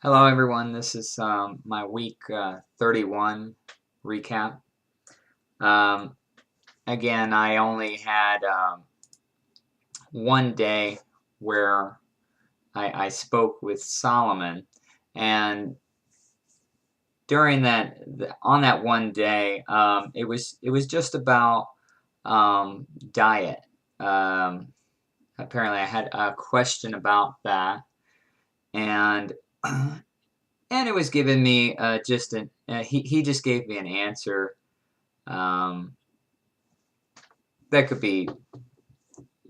Hello, everyone. This is my week 31 recap. Um, Again, I only had one day where I spoke with Solomon, and during on that one day, it was just about diet. Um, Apparently, I had a question about that, and and it was giving me just an he just gave me an answer um, that could be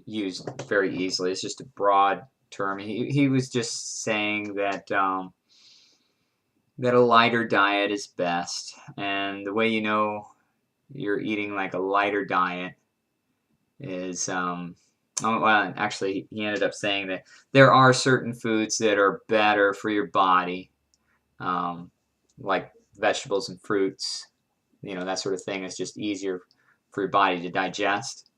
used very easily. It's just a broad term. He was just saying that a lighter diet is best, and the way you know you're eating like a lighter diet is well, actually, he ended up saying that there are certain foods that are better for your body, um, like vegetables and fruits. You know, that sort of thing is just easier for your body to digest.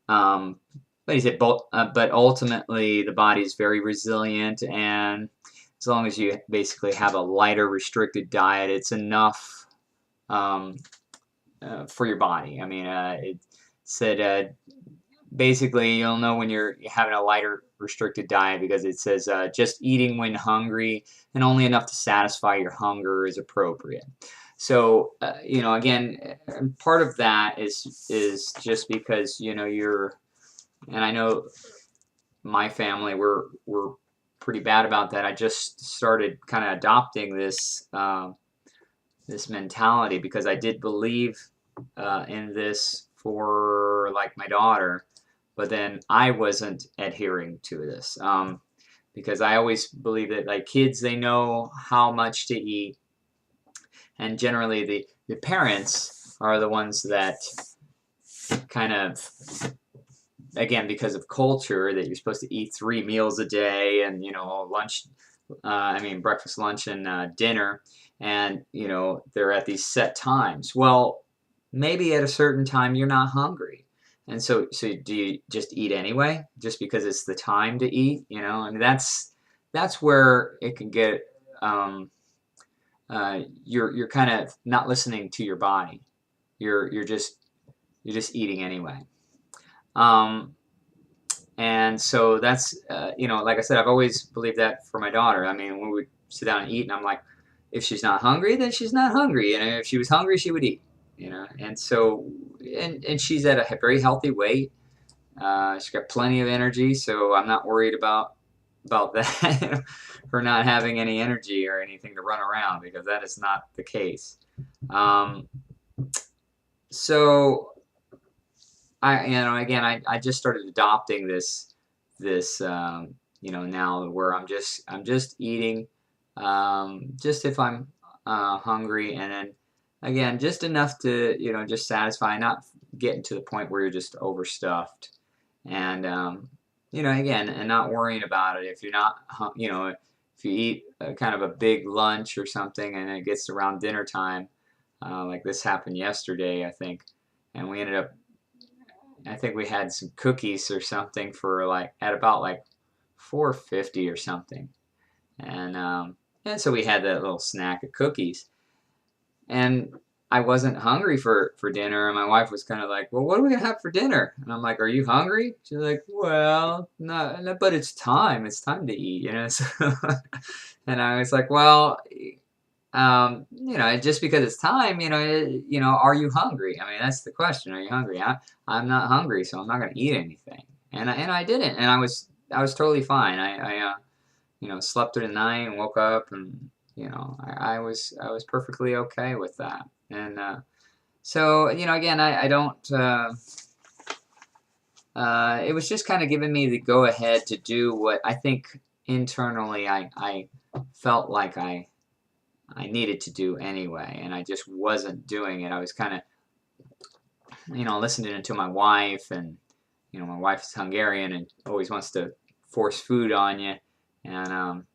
Um, but he said, but ultimately, the body is very resilient, and as long as you basically have a lighter, restricted diet, it's enough um, for your body. I mean, it said basically you'll know when you're having a lighter, restricted diet because it says just eating when hungry and only enough to satisfy your hunger is appropriate. So you know, again, part of that is just because you know you're and I know my family we're pretty bad about that. I just started kind of adopting this mentality because I did believe in this for like my daughter, but then I wasn't adhering to this because I always believe that like kids they know how much to eat, and generally the parents are the ones that kind of again because of culture that you're supposed to eat 3 meals a day and you know lunch I mean breakfast lunch and dinner, and you know they're at these set times. Well, maybe at a certain time you're not hungry, and so do you just eat anyway just because it's the time to eat, you know? And that's where it can get you're kind of not listening to your body. You're just eating anyway. um, And so that's, you know, like I said, I've always believed that for my daughter. I mean, when we would sit down and eat, and I'm like, if she's not hungry, then she's not hungry. And if she was hungry, she would eat, you know. And so, and she's at a very healthy weight. She's got plenty of energy, so I'm not worried about that, her not having any energy or anything to run around because that is not the case. Um, so you know, again, I just started adopting this you know, now where I'm just eating, just if I'm hungry, and then again, just enough to, you know, just satisfy, not getting to the point where you're just overstuffed, and you know, again, and not worrying about it if you're not, you know, if you eat kind of a big lunch or something, and it gets around dinner time, like this happened yesterday, I think, and we ended up I think we had some cookies or something for like at about like 4.50 or something, and so we had that little snack of cookies, and I wasn't hungry for dinner, and my wife was kind of like, "Well, what are we gonna have for dinner?" And I'm like, "Are you hungry?" She's like, "Well, no, no, but it's time to eat, you know." So, and I was like, "Well, you know, just because it's time, you know, are you hungry? I mean, that's the question. Are you hungry? I'm not hungry, so I'm not going to eat anything. And I didn't, and I was totally fine. I you know, slept through the night and woke up, and you know, I was perfectly okay with that. And so, you know, again, I don't. It was just kind of giving me the go ahead to do what I think internally I felt like I needed to do anyway, and I just wasn't doing it. I was kind of, you know, listening to my wife, and you know, my wife is Hungarian and always wants to force food on you, and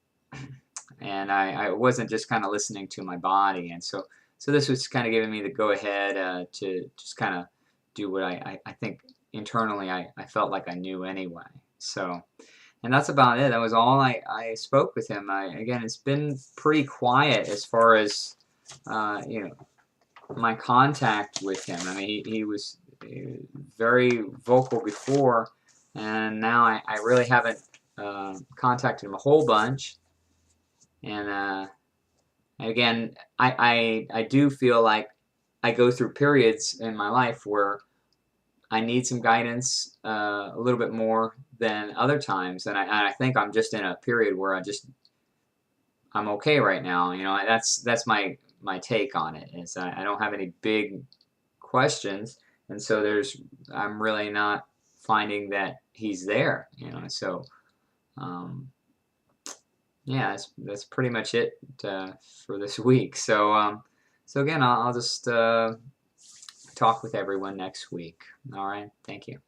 I wasn't just kind of listening to my body, and so this was kind of giving me the go ahead to just kind of do what I think internally I felt like I knew anyway. So and that's about it. That was all I spoke with him. Again, it's been pretty quiet as far as you know, my contact with him. I mean, he was very vocal before, and now I really haven't contacted him a whole bunch. And again, I do feel like I go through periods in my life where I need some guidance a little bit more than other times, and I think I'm just in a period where I'm okay right now. You know, that's my take on it. Is I don't have any big questions, and so I'm really not finding that he's there. You know, so um, yeah, that's pretty much it for this week. So again, I'll just talk with everyone next week. All right, thank you.